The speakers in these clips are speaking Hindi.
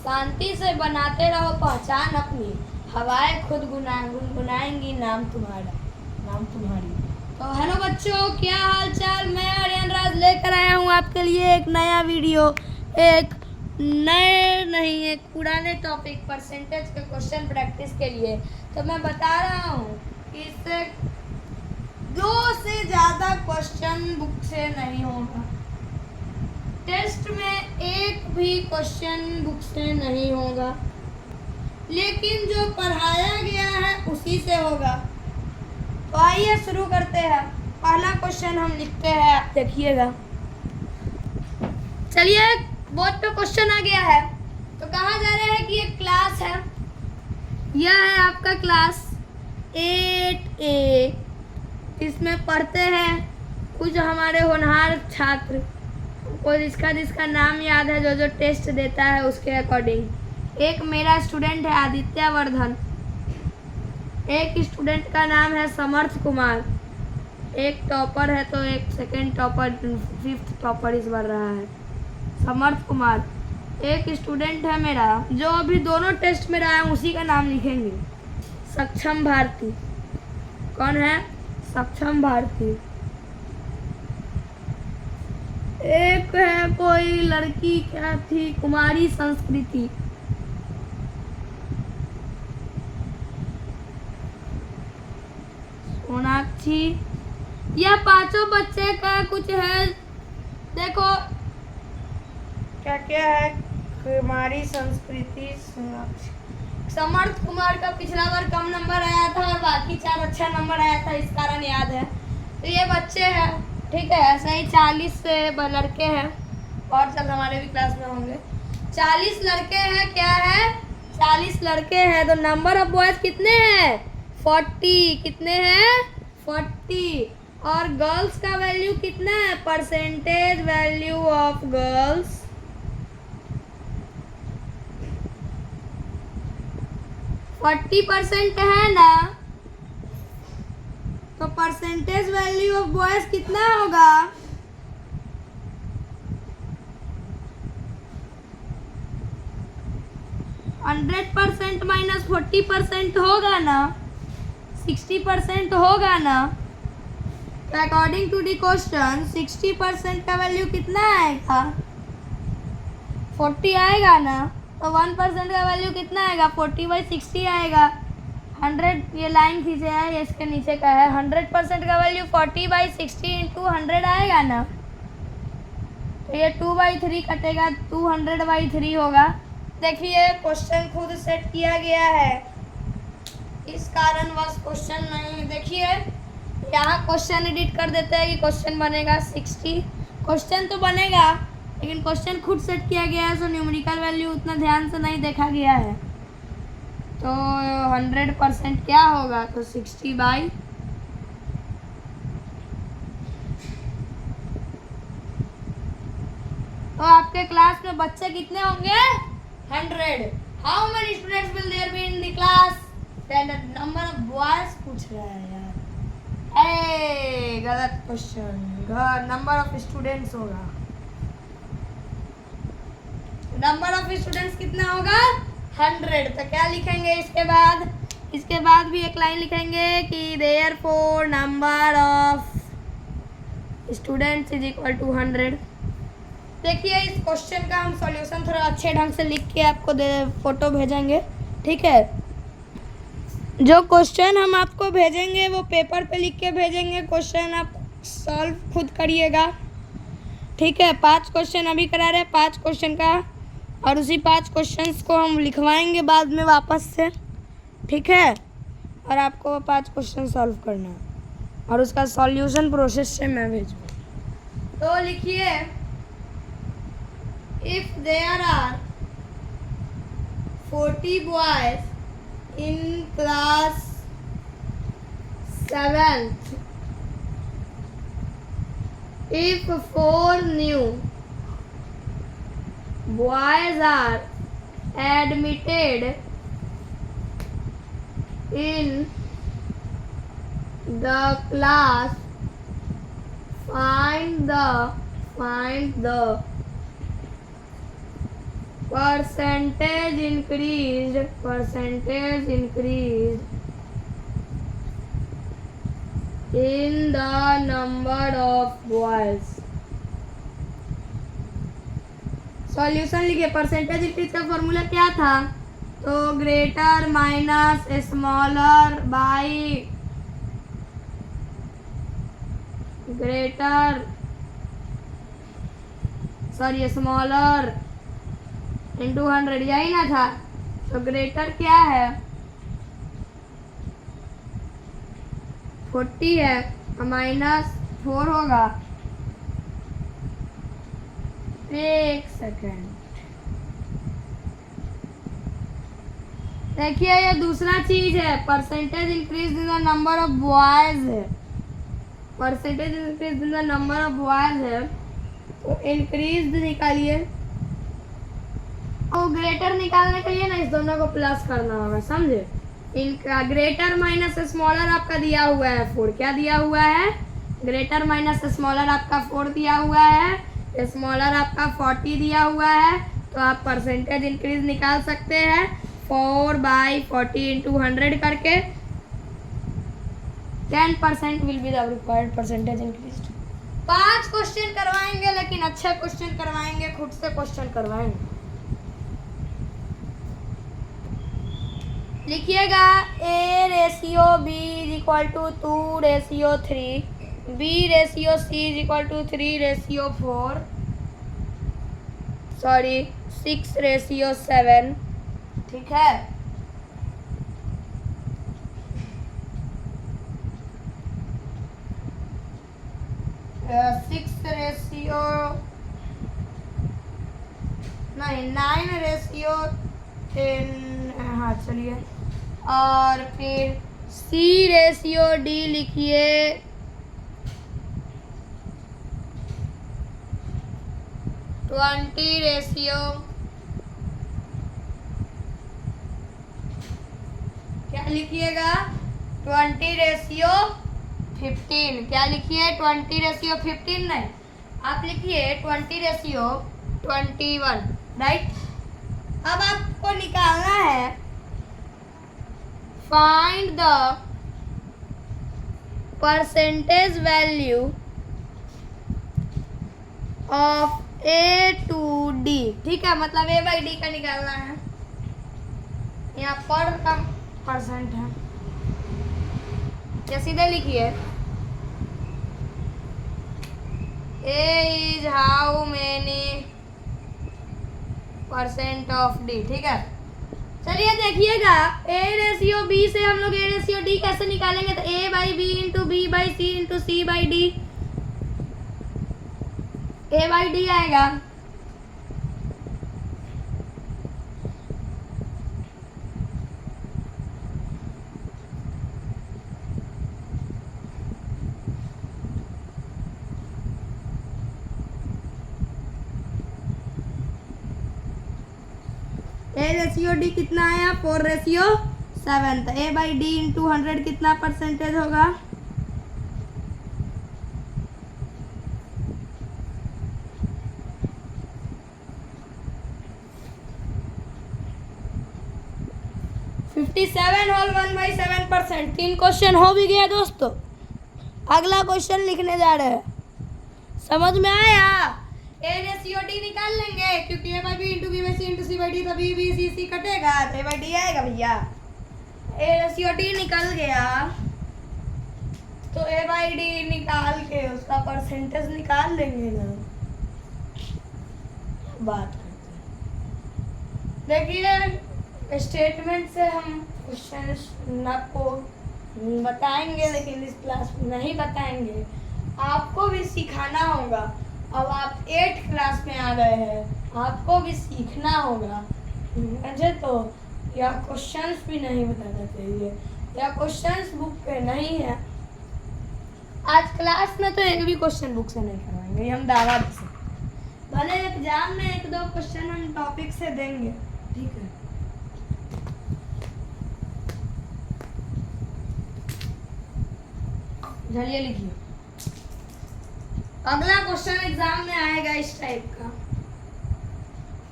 शांति से बनाते रहो पहचान अपनी, हवाएं खुद गुनगुनाएंगी नाम तुम्हारी। तो हेलो बच्चों, क्या हाल चाल। मैं आर्यन राज लेकर आया हूँ आपके लिए एक नया वीडियो, एक पुराने टॉपिक परसेंटेज के क्वेश्चन प्रैक्टिस के लिए। तो मैं बता रहा हूँ कि इससे 2 से ज़्यादा क्वेश्चन बुक से नहीं होगा। टेस्ट में एक भी क्वेश्चन बुक से नहीं होगा, लेकिन जो पढ़ाया गया है उसी से होगा। तो आइए शुरू करते हैं। पहला क्वेश्चन हम लिखते हैं, आप देखिएगा। चलिए, बोर्ड पे क्वेश्चन आ गया है। तो कहा जा रहा है कि एक क्लास है, यह है आपका क्लास 8A। इसमें पढ़ते हैं कुछ हमारे होनहार छात्र, और जिसका नाम याद है, जो टेस्ट देता है उसके अकॉर्डिंग। एक मेरा स्टूडेंट है आदित्य वर्धन, एक स्टूडेंट का नाम है समर्थ कुमार, एक टॉपर है तो एक सेकंड टॉपर, 5th टॉपर इस बार रहा है समर्थ कुमार। एक स्टूडेंट है मेरा जो अभी दोनों टेस्ट में रहा है, उसी का नाम लिखेंगे, सक्षम भारती। कौन है? सक्षम भारती। एक है कोई लड़की, क्या थी, कुमारी संस्कृति। सोनाक्षी। यह पांचों बच्चे का कुछ है, देखो क्या क्या है। कुमारी संस्कृति, सोनाक्षी। समर्थ कुमार का पिछला बार कम नंबर आया था और बाकी 4 अच्छा नंबर आया था, इस कारण याद है। तो ये बच्चे हैं, ठीक है। ऐसे ही 40 से लड़के हैं, और सब हमारे भी क्लास में होंगे। 40 लड़के हैं, क्या है, 40 लड़के हैं। तो नंबर ऑफ बॉयज कितने हैं? 40। कितने हैं? 40। और गर्ल्स का वैल्यू कितना है? परसेंटेज वैल्यू ऑफ गर्ल्स 40% है ना। तो परसेंटेज वैल्यू ऑफ बॉयज कितना होगा? 100% माइनस 40% होगा ना, 60% होगा ना। तो अकॉर्डिंग टू दी क्वेश्चन 60% का वैल्यू कितना आएगा? 40 आएगा ना। तो 1% का वैल्यू कितना आएगा? 40/60 आएगा। 100, ये लाइन खींचे है, ये इसके नीचे का है। 100% का वैल्यू 40/60 इंटू 100 आएगा ना। तो ये 2/3 कटेगा, 200/3 होगा। देखिए, क्वेश्चन खुद सेट किया गया है, इस कारणवश क्वेश्चन नहीं। देखिए, यहाँ क्वेश्चन एडिट कर देते हैं कि क्वेश्चन बनेगा 60। क्वेश्चन तो बनेगा, लेकिन क्वेश्चन खुद सेट किया गया है, सो न्यूमेरिकल वैल्यू उतना ध्यान से नहीं देखा गया है। तो 100% क्या होगा? तो 60/, तो आपके क्लास में बच्चे कितने होंगे? 100। How many students will there be in the class? Number of boys पूछ रहा है यार। गलत क्वेश्चन। नंबर ऑफ स्टूडेंट्स होगा। नंबर ऑफ स्टूडेंट्स कितना होगा? 100। तो क्या लिखेंगे इसके बाद? इसके बाद भी एक लाइन लिखेंगे कि therefore number of students is equal to 100। देखिए, इस क्वेश्चन का हम सॉल्यूशन थोड़ा अच्छे ढंग से लिख के आपको फोटो भेजेंगे, ठीक है। जो क्वेश्चन हम आपको भेजेंगे वो पेपर पे लिख के भेजेंगे। क्वेश्चन आप सॉल्व खुद करिएगा, ठीक है। 5 क्वेश्चन अभी करा रहे हैं, 5 क्वेश्चन का, और उसी 5 क्वेश्चंस को हम लिखवाएंगे बाद में वापस से, ठीक है। और आपको 5 क्वेश्चन सॉल्व करना है, और उसका सॉल्यूशन प्रोसेस से मैं भेजूँ। तो लिखिए, if there are 40 boys in class 7th, if 4 new boys are admitted in the class, find the percentage increase in the number of boys. Solution लिखिए। परसेंटेज इंक्रीज का फॉर्मूला क्या था? तो greater minus smaller by smaller into 100, यही ना था? तो ग्रेटर क्या है? 40 है, माइनस 4 होगा। एक सेकेंड, देखिए ये दूसरा चीज है। Percentage increase in the number of boys है। Percentage increase in the number of boys है, तो इंक्रीज निकालिए। तो ग्रेटर निकालने के लिए ना इस दोनों को प्लस करना होगा, समझे? इनका ग्रेटर माइनस स्मॉलर आपका दिया हुआ है 4। क्या दिया हुआ है? ग्रेटर माइनस स्मॉलर आपका 4 दिया हुआ है, स्मॉलर आपका 40 दिया हुआ है। तो आप परसेंटेज इंक्रीज निकाल सकते हैं 4/40 इंटू 100 करके। 10% will be the required percentage increase. 5 question करवाएंगे, लेकिन अच्छे क्वेश्चन करवाएंगे, खुद से क्वेश्चन करवाएंगे। लिखिएगा A/B = 2/3, B/C = 3/4, 6/7। ठीक है? नहीं 9/10। हाँ चलिए। और फिर C/D लिखिए 20 क्या लिखिएगा? 20/15। क्या लिखिए? 20/15 नहीं, आप लिखिए 20/21, राइट? अब आपको निकालना है find the percentage value of A to D। ठीक है, मतलब A/D का निकालना है। यहाँ पर का परसेंट है, या सीधे लिखिए A is how many % of D। ठीक है, चलिए देखिएगा A/B से हम लोग A/D कैसे निकालेंगे? तो A/B into B/C into C/D। A/D आएगा A/D कितना आया? 4/7। तो A/D इंटू 100 कितना परसेंटेज होगा? 57 होल 1/7%। 3 क्वेश्चन हो भी गया दोस्तों। अगला क्वेश्चन लिखने जा रहे हैं, समझ में आया? A/D निकाल लेंगे, क्योंकि A/B into B/C into C/D, तो B/C कटेगा तो A/D आएगा भैया। A/D निकल गया तो A/D निकाल के उसका परसेंटेज निकाल लेंगे ना। बात करते हैं, देखिए स्टेटमेंट से हम क्वेश्चन आपको बताएंगे, लेकिन इस क्लास में नहीं बताएंगे, आपको भी सिखाना होगा। अब आप 8th क्लास में आ गए हैं, आपको भी सीखना होगा। मुझे तो यह क्वेश्चंस भी नहीं बताना चाहिए, यह क्वेश्चंस बुक पे नहीं है। आज क्लास में तो एक भी क्वेश्चन बुक से नहीं करवाएंगे, हम दावा दे सकते। भले एग्जाम में 1-2 क्वेश्चन हम टॉपिक से देंगे, ठीक है? चलिए लिखिए, अगला क्वेश्चन एग्जाम में आएगा इस टाइप का।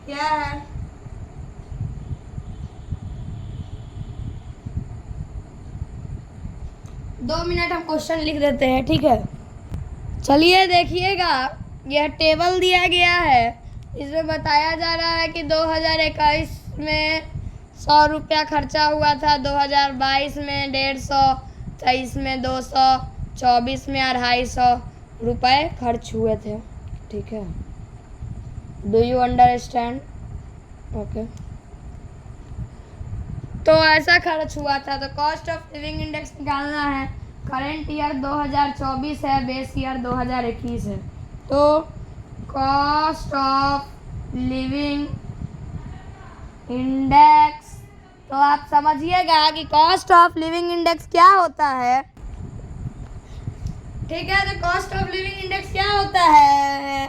क्या है? 2 मिनट हम क्वेश्चन लिख देते हैं, ठीक है। चलिए देखिएगा, यह टेबल दिया गया है, इसमें बताया जा रहा है कि 2021 में 100 रुपया खर्चा हुआ था, 2022 में 150, 23 में 200, 24 में 250 रुपये खर्च हुए थे, ठीक है। Do you understand? ओके। तो ऐसा खर्च हुआ था, तो कॉस्ट ऑफ लिविंग इंडेक्स निकालना है। करेंट ईयर 2024 है, बेस ईयर 2021 है। तो कॉस्ट ऑफ लिविंग इंडेक्स, तो आप समझिएगा कि कॉस्ट ऑफ लिविंग इंडेक्स क्या होता है, ठीक है। तो कॉस्ट ऑफ लिविंग इंडेक्स क्या होता है?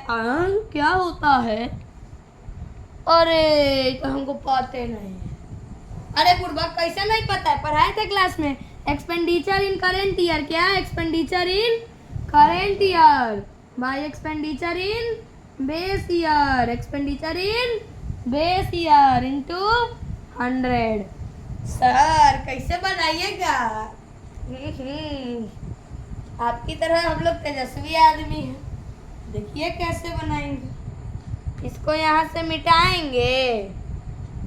क्या होता है? अरे तो हमको पता नहीं है। अरे बुढ़बक, कैसे नहीं पता है? पढ़ाए थे क्लास में। एक्सपेंडिचर इन करेंट ईयर, क्या है? Expenditure in current year by expenditure in base year, expenditure in base year into 100। Sir कैसे बनाइएगा? आपकी तरह हम लोग तेजस्वी आदमी हैं। देखिए कैसे बनाएंगे। इसको यहाँ से मिटाएंगे,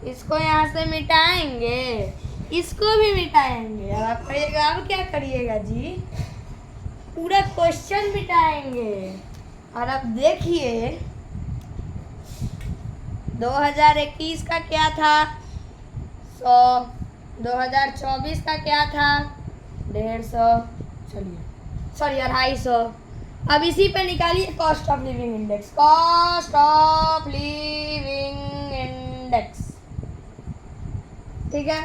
इसको यहाँ से मिटाएंगे, इसको भी मिटाएंगे। अब आप करिएगा, अब क्या करिएगा जी? पूरा क्वेश्चन मिटाएंगे। और अब देखिए 2021 का क्या था? 100। 2024 का क्या था? 150, चलिए सॉरी 250। अब इसी पे निकालिए cost of living index. Cost of living index, ठीक है।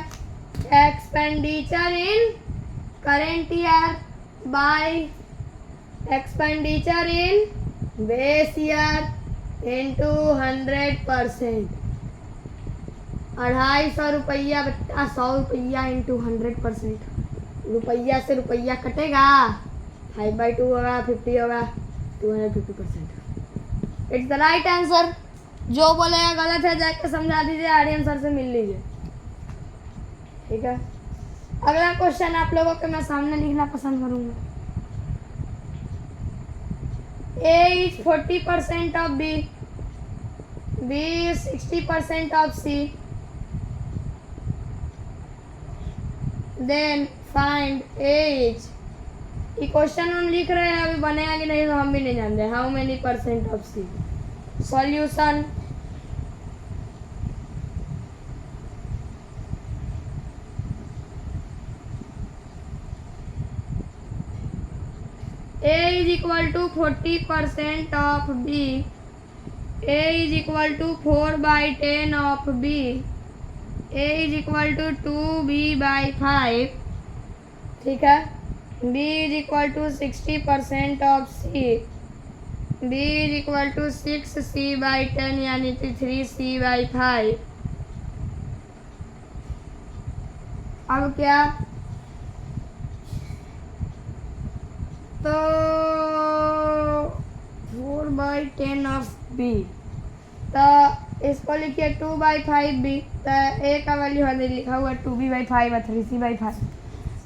Expenditure in current year by expenditure in base year into 100%। 250 रुपया बच्चा, 100 रुपया इंटू 100%। रुपया से रुपया कटेगा, 5/2 होगा, 50 होगा, 250%। It's the right answer. जो बोलेगा गलत है जाके समझा दीजिए, आर्यन सर से मिल लीजिए, ठीक है। अगला क्वेश्चन आप लोगों के मैं सामने लिखना पसंद करूंगा। A is 40% of B, B is 60% of C, then find A is, ये क्वेश्चन हम लिख रहे हैं, अभी बनेगा कि नहीं तो हम भी नहीं जानते। How many percent of C? Solution, A is equal to 40% of B, A is equal to 4/10 of B, A is equal to 2B by 5, ठीक है। B is equal to 60% of C, B is equal to 6C by 10 यानी कि 3C by 5। अब क्या? तो 4/10 ऑफ B, तो इसको लिखिए 2/5B। तो A का वैल्यू हमने लिखा हुआ 2B/5 और 3C/5।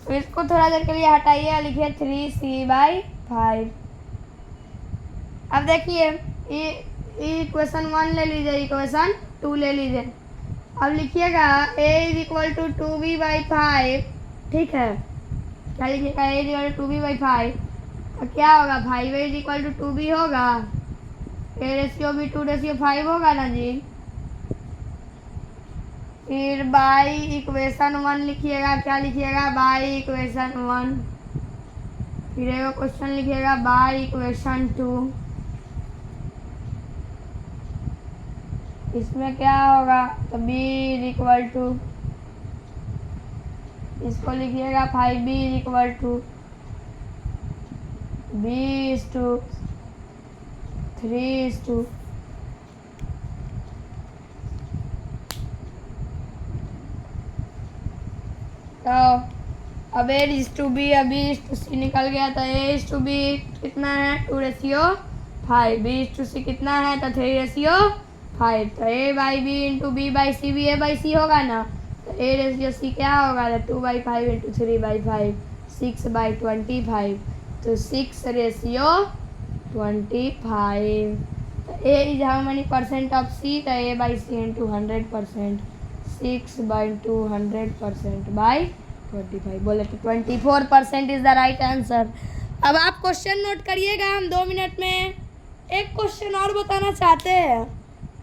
तो इसको थोड़ा देर के लिए हटाइए, लिखिए 3C/5। अब देखिए इक्वेशन 1 ले लीजिए, इक्वेशन 2 ले लीजिए। अब लिखिएगा A is equal to 2B/5, ठीक है। क्या लिखिएगा? A is equal to 2B/5, तो क्या होगा? 5A is equal to 2B होगा, A/B/2/5 होगा ना जी। फिर बाई इक्वेशन 1 लिखिएगा। क्या लिखिएगा? By equation 1। फिर एक क्वेश्चन लिखिएगा बाई इक्वेशन 2। इसमें क्या होगा? तो B इज इक्वल टू, इसको लिखिएगा 5B is equal to B is to 3 is to, तो अब A is to B, B is to C निकल गया। तो A is to B कितना है? 2/5। B is to C कितना है? तो 3/5। तो A by B into B by C भी A by C होगा ना। तो A रेशियो C क्या होगा? तो 2/5 इंटू 3/5। 6/25, तो 6:25. तो A is how many percent of C? तो A/C into 100%. 6/200% by 25. बोले तो 24% इज द राइट आंसर. अब आप क्वेश्चन नोट करिएगा. हम 2 मिनट में एक क्वेश्चन और बताना चाहते हैं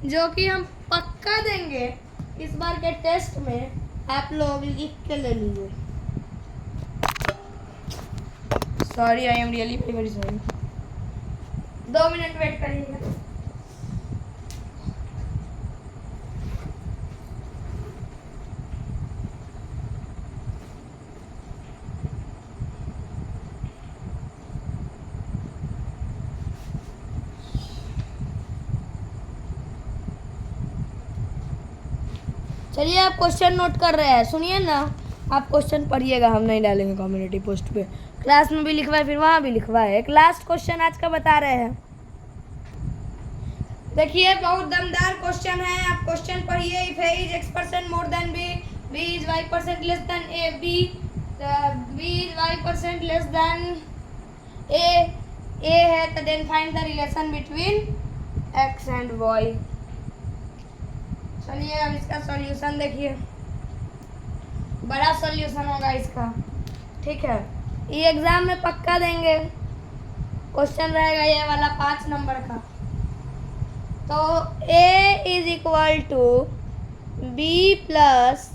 जो कि हम पक्का देंगे इस बार के टेस्ट में. आप लोग लिख के ले लीजिए. Sorry, I am really very very sorry. 2 minute wait करिएगा. चलिए, आप क्वेश्चन नोट कर रहे हैं, सुनिए ना. आप क्वेश्चन पढ़िएगा, हम नहीं डालेंगे कम्युनिटी पोस्ट पे. क्लास में भी लिखवा है, फिर वहाँ भी लिखवा है. एक लास्ट क्वेश्चन आज का बता रहे हैं. देखिए, बहुत दमदार क्वेश्चन है. आप क्वेश्चन पढ़िए. If A is x% more than B, B is y% less than A, B is y% less than A है, तो then find the relation between x and y. चलिए, अब इसका सॉल्यूशन देखिए. बड़ा सॉल्यूशन होगा इसका, ठीक है. ये एग्जाम में पक्का देंगे. क्वेश्चन रहेगा ये वाला 5 नंबर का. तो A is equal to B plus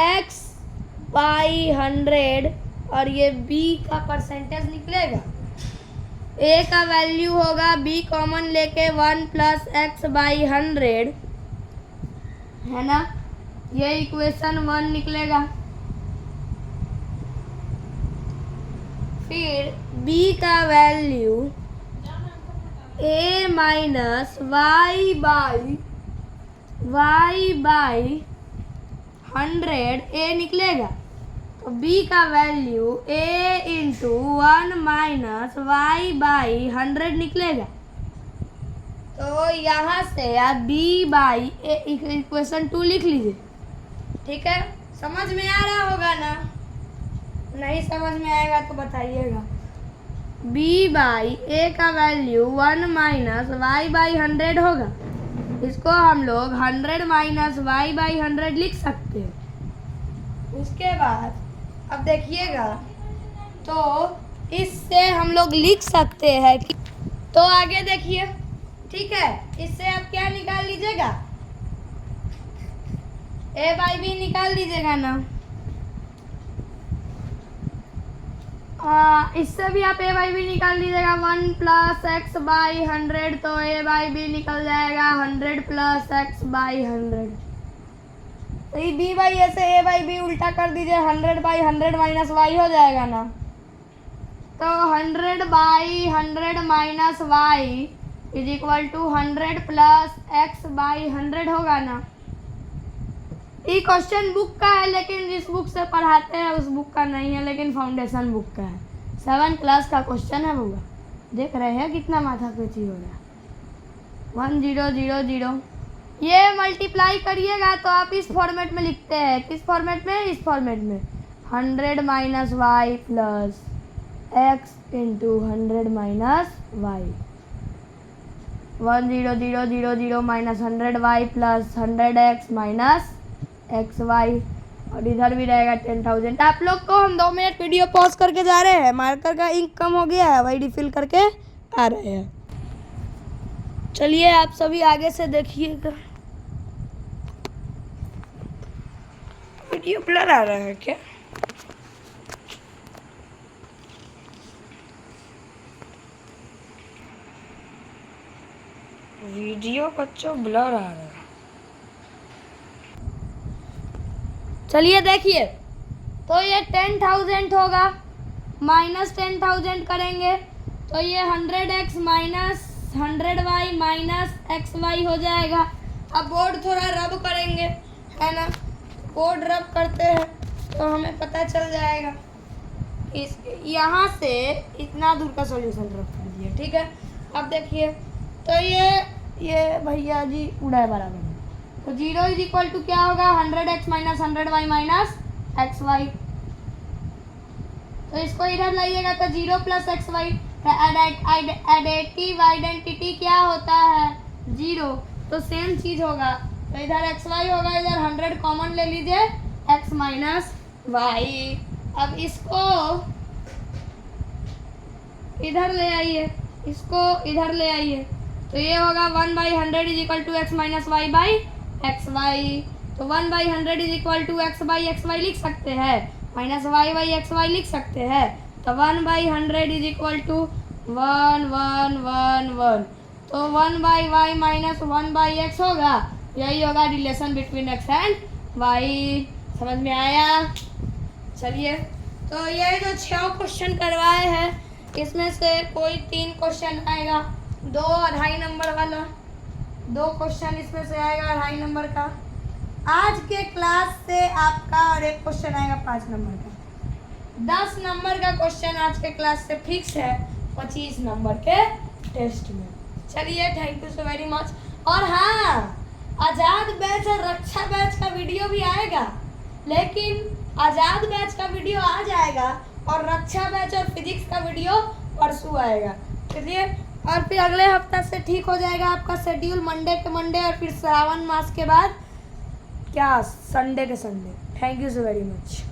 x/100 और ये B का परसेंटेज निकलेगा. A का वैल्यू होगा, B कॉमन लेके 1 प्लस x/100 है ना. ये इक्वेशन 1 निकलेगा. फिर B का value A minus y/100 A निकलेगा. तो B का value A into 1 minus y/100 निकलेगा. तो यहाँ से आप B/A इक्वेशन 2 लिख लीजिए. ठीक है, समझ में आ रहा होगा ना. नहीं समझ में आएगा तो बताइएगा. B/A का वैल्यू 1 माइनस y/100 होगा. इसको हम लोग 100 माइनस y/100 लिख सकते हैं. उसके बाद अब देखिएगा, तो इससे हम लोग लिख सकते हैं कि, तो आगे देखिए, ठीक है. इससे आप क्या निकाल लीजिएगा, A/B निकाल लीजिएगा ना. इससे भी आप A/B निकाल लीजिएगा. 1 प्लस x/100, तो A/B निकल जाएगा 100 प्लस x/100. तो ये B/A से A/B उल्टा कर दीजिए. 100/100 माइनस y हो जाएगा ना. तो 100/100 minus y is equal to 100 plus x/100 होगा ना. ये क्वेश्चन बुक का है, लेकिन जिस बुक से पढ़ाते हैं उस बुक का नहीं है, लेकिन फाउंडेशन बुक का है. 7 क्लास का क्वेश्चन है बुआ. देख रहे हैं कितना माथा पेची हो रहा है. 1000. ये मल्टीप्लाई करिएगा तो आप इस फॉर्मेट में लिखते हैं. किस फॉर्मेट में? इस फॉर्मेट में. 100 minus Y plus X into 100 minus Y. 1000 minus 100y plus 100x minus xy. और इधर भी रहेगा 10,000. आप लोग को हम 2 मिनट वीडियो पॉज करके जा रहे हैं. मार्कर का इंक कम हो गया है, वही रिफिल करके आ रहे हैं. चलिए, आप सभी आगे से देखिएगा. वीडियो ब्लर आ रहा है क्या? वीडियो बच्चों ब्लर आ रहा है. चलिए देखिए, तो ये 10,000 होगा, माइनस 10,000 करेंगे तो ये 100x minus 100y minus xy हो जाएगा. अब बोर्ड थोड़ा रब करेंगे, है ना. बोर्ड रब करते हैं तो हमें पता चल जाएगा. इस यहाँ से इतना दूर का सॉल्यूशन रब कर दिए. ठीक है, अब देखिए, तो ये भैया जी उड़ा है बराबर. तो 0 इज इक्वल टू क्या होगा? 100x minus 100y minus xy. तो इसको इधर लाइएगा तो 0 plus X Y, additive identity क्या होता है 0, तो सेम चीज होगा। तो इधर एक्स वाई होगा, इधर 100 कॉमन ले लीजिए, एक्स माइनस वाई। अब इसको इधर ले आइए, इसको इधर ले आइए, तो ये होगा 1/100 is equal to X minus Y by X Y. तो 1/100 is equal to X by X Y लिख सकते हैं, minus Y by X Y लिख सकते हैं। तो 1/100 इज इक्वल टू 1 1 1 1, तो 1/y माइनस 1/x होगा। यही होगा relation between X and Y. समझ में आया? चलिए, तो ये जो 6 क्वेश्चन करवाए हैं इसमें से कोई 3 क्वेश्चन आएगा, 2 2.5 नंबर वाला, 2 क्वेश्चन इसमें से आएगा 2.5 नंबर का आज के क्लास से आपका, और 1 क्वेश्चन आएगा 5 नंबर का। 10 नंबर का क्वेश्चन आज के क्लास से फिक्स है 25 नंबर के टेस्ट में। चलिए, thank you so very much. और हाँ, आज़ाद बैच और रक्षा बैच का वीडियो भी आएगा, लेकिन आज़ाद बैच का वीडियो आज आएगा और रक्षा बैच और फिजिक्स का वीडियो परसों आएगा। चलिए, और फिर अगले हफ्ता से ठीक हो जाएगा आपका शेड्यूल, मंडे के मंडे, और फिर श्रावण मास के बाद क्या संडे के Sunday. Thank you so very much.